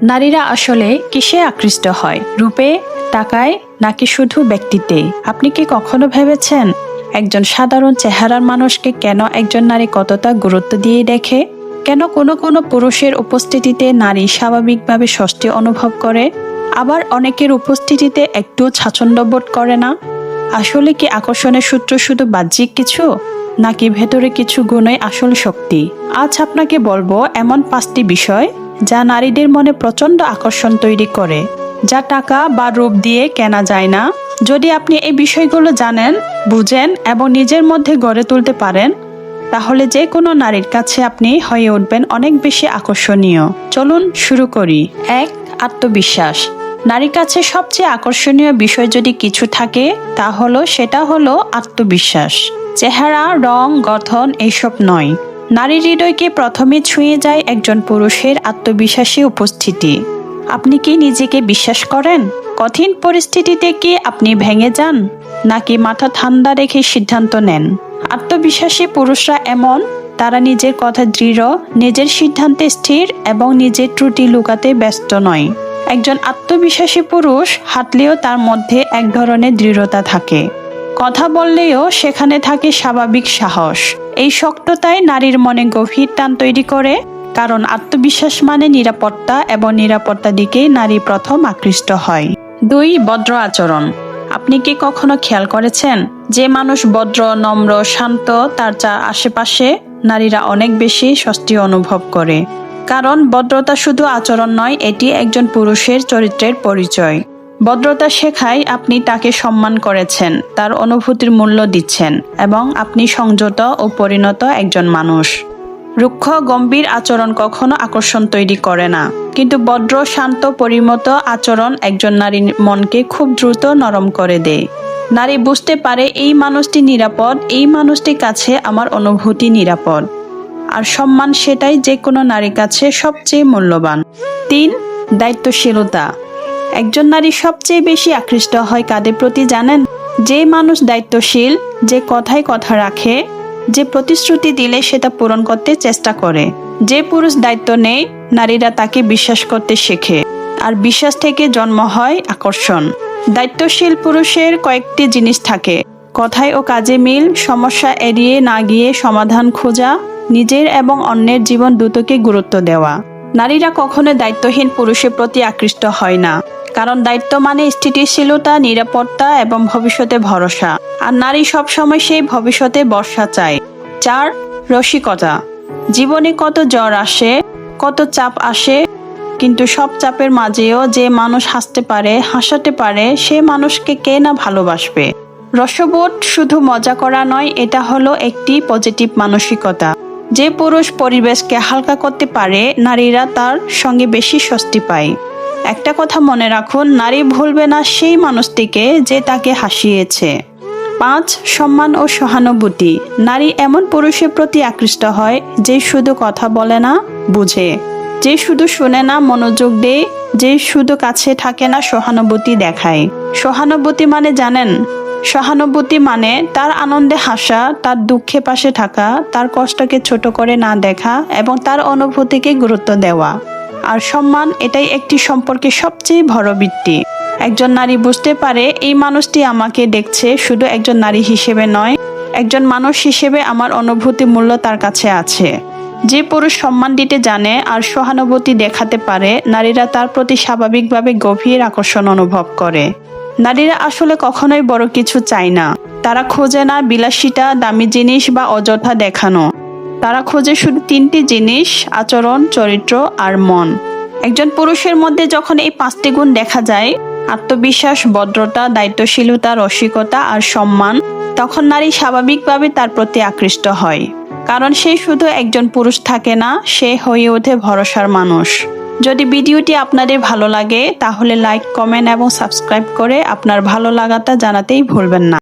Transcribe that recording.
নারীরা আসলে কিসে আকৃষ্ট হয়? রূপে, টাকায়, নাকি শুধু ব্যক্তিত্বে? আপনি কি কখনো ভেবেছেন একজন সাধারণ চেহারার মানুষকে কেন একজন নারী কতটা গুরুত্ব দিয়ে দেখে? কেন কোনো কোনো পুরুষের উপস্থিতিতে নারী স্বাভাবিকভাবে স্বস্তি অনুভব করে, আবার অনেকের উপস্থিতিতে একটু স্বাচ্ছন্দ্য বোধ করে না? আসলে কি আকর্ষণের সূত্র শুধু বাহ্যিক কিছু, নাকি ভেতরে কিছু গুণই আসল শক্তি? আজ আপনাকে বলবো এমন 5টি বিষয় যা নারীদের মনে প্রচণ্ড আকর্ষণ তৈরি করে, যা টাকা বা রূপ দিয়ে কেনা যায় না। যদি আপনি এই বিষয়গুলো জানেন, বুঝেন এবং নিজের মধ্যে গড়ে তুলতে পারেন, তাহলে যে কোনো নারীর কাছে আপনি হয়ে উঠবেন অনেক বেশি আকর্ষণীয়। চলুন শুরু করি। 1. আত্মবিশ্বাস। নারীর কাছে সবচেয়ে আকর্ষণীয় বিষয় যদি কিছু থাকে, সেটা হলো আত্মবিশ্বাস। চেহারা, রং, গঠন এইসব নয়। নারীর হৃদয়কে প্রথমে ছুঁয়ে যায় একজন পুরুষের আত্মবিশ্বাসী উপস্থিতি। আপনি কি নিজেকে বিশ্বাস করেন? কঠিন পরিস্থিতিতে কি আপনি ভেঙে যান, নাকি মাথা ঠান্ডা রেখে সিদ্ধান্ত নেন? আত্মবিশ্বাসী পুরুষরা এমন, তারা নিজের কথা দৃঢ়, নিজের সিদ্ধান্তে স্থির এবং নিজের ত্রুটি লুকাতে ব্যস্ত নয়। একজন আত্মবিশ্বাসী পুরুষ হাঁটলেও তার মধ্যে এক ধরনের দৃঢ়তা থাকে। কথা বললেও সেখানে থাকে স্বাভাবিক সাহস। এই শক্ততাই নারীর মনে গভীর টান তৈরি করে, কারণ আত্মবিশ্বাস মানে নিরাপত্তা, এবং নিরাপত্তার দিকেই নারী প্রথম আকৃষ্ট হয়। 2. ভদ্র আচরণ। আপনি কি কখনো খেয়াল করেছেন যে মানুষ ভদ্র, নম্র, শান্ত, তার আশেপাশে নারীরা অনেক বেশি স্বস্তি অনুভব করে? কারণ ভদ্রতা শুধু আচরণ নয়, এটি একজন পুরুষের চরিত্রের পরিচয়। ভদ্রতা শেখায় আপনি তাকে সম্মান করেছেন, তার অনুভূতির মূল্য দিচ্ছেন, এবং আপনি সংযত ও পরিণত একজন মানুষ। রুক্ষ, গম্ভীর আচরণ কখনো আকর্ষণ তৈরি করে না, কিন্তু ভদ্র, শান্ত, পরিমত আচরণ একজন নারীর মনকে খুব দ্রুত নরম করে দেয়। নারী বুঝতে পারে এই মানুষটি নিরাপদ, এই মানুষটির কাছে আমার অনুভূতি নিরাপদ। আর সম্মান সেটাই যে কোনো নারীর কাছে সবচেয়ে মূল্যবান। 3. দায়িত্বশীলতা। একজন নারী সবচেয়ে বেশি আকৃষ্ট হয় কাদের প্রতি জানেন? যে মানুষ দায়িত্বশীল, যে কথায় কথা রাখে, যে প্রতিশ্রুতি দিলে সেটা পূরণ করতে চেষ্টা করে। যে পুরুষ দায়িত্ব নেয়, নারীরা তাকে বিশ্বাস করতে শেখে, আর বিশ্বাস থেকে জন্ম হয় আকর্ষণ। দায়িত্বশীল পুরুষের কয়েকটি জিনিস থাকে: কথায় ও কাজে মিল, সমস্যা এড়িয়ে না গিয়ে সমাধান খোঁজা, নিজের এবং অন্যের জীবন দুটোকে গুরুত্ব দেওয়া। নারীরা কখনো দায়িত্বহীন পুরুষের প্রতি আকৃষ্ট হয় না, কারণ দায়িত্ব মানে স্থিতিশীলতা, নিরাপত্তা এবং ভবিষ্যতে ভরসা, আর নারী সবসময় সেই ভবিষ্যতে ভরসা চায়। 4. রসিকতা। জীবনে কত ঝড় আসে, কত চাপ আসে, কিন্তু সব চাপের মাঝেও যে মানুষ হাসতে পারে, হাসাতে পারে, সে মানুষকে কে না ভালোবাসবে? রসবোধ শুধু মজা করা নয়, এটা হলো একটি পজিটিভ মানসিকতা। যে পুরুষ পরিবেশকে হালকা করতে পারে, নারীরা তার সঙ্গে বেশি স্বস্তি পায়। একটা কথা মনে রাখুন, নারী ভুলবে না সেই মানুষটিকে যে তাকে হাসিয়েছে। 5. সম্মান ও সহানুভূতি। নারী এমন পুরুষের প্রতি আকৃষ্ট হয় যে শুধু কথা বলে না, বুঝে, যে শুধু শুনে না, মনোযোগ দেয়, যে শুধু কাছে থাকে না, সহানুভূতি দেখায়। সহানুভূতি মানে জানেন? সহানুভূতি মানে তার আনন্দে হাসা, তার দুঃখে পাশে থাকা, তার কষ্টকে ছোট করে না দেখা, এবং তার অনুভূতিকে গুরুত্ব দেওয়া। আর সম্মান, এটাই একটি সম্পর্কের সবচেয়ে বড় ভিত্তি। একজন নারী বুঝতে পারে এই মানুষটি আমাকে দেখছে শুধু একজন নারী হিসেবে নয়, একজন মানুষ হিসেবে আমার অনুভূতি মূল্য তার কাছে আছে। যে পুরুষ সম্মান দিতে জানে আর সহানুভূতি দেখাতে পারে, নারীরা তার প্রতি স্বাভাবিকভাবে গভীর আকর্ষণ অনুভব করে। নারীরা আসলে কখনোই বড় কিছু চায় না। তারা খোঁজে না বিলাসিতা, দামি জিনিস বা অযথা দেখানো। তারা খোঁজে শুধু 3টি জিনিস: আচরণ, চরিত্র আর মন। একজন পুরুষের মধ্যে যখন এই 5টি গুণ দেখা যায়, আত্মবিশ্বাস, ভদ্রতা, দায়িত্বশীলতা, রসিকতা আর সম্মান, তখন নারী স্বাভাবিকভাবে তার প্রতি আকৃষ্ট হয়। কারণ সে শুধু একজন পুরুষ থাকে না, সে হয়ে ওঠে ভরসার মানুষ। যদি ভিডিওটি আপনাদের ভালো লাগে, তাহলে লাইক, কমেন্ট এবং সাবস্ক্রাইব করে আপনার ভালো লাগাটা জানাতেই ভুলবেন না।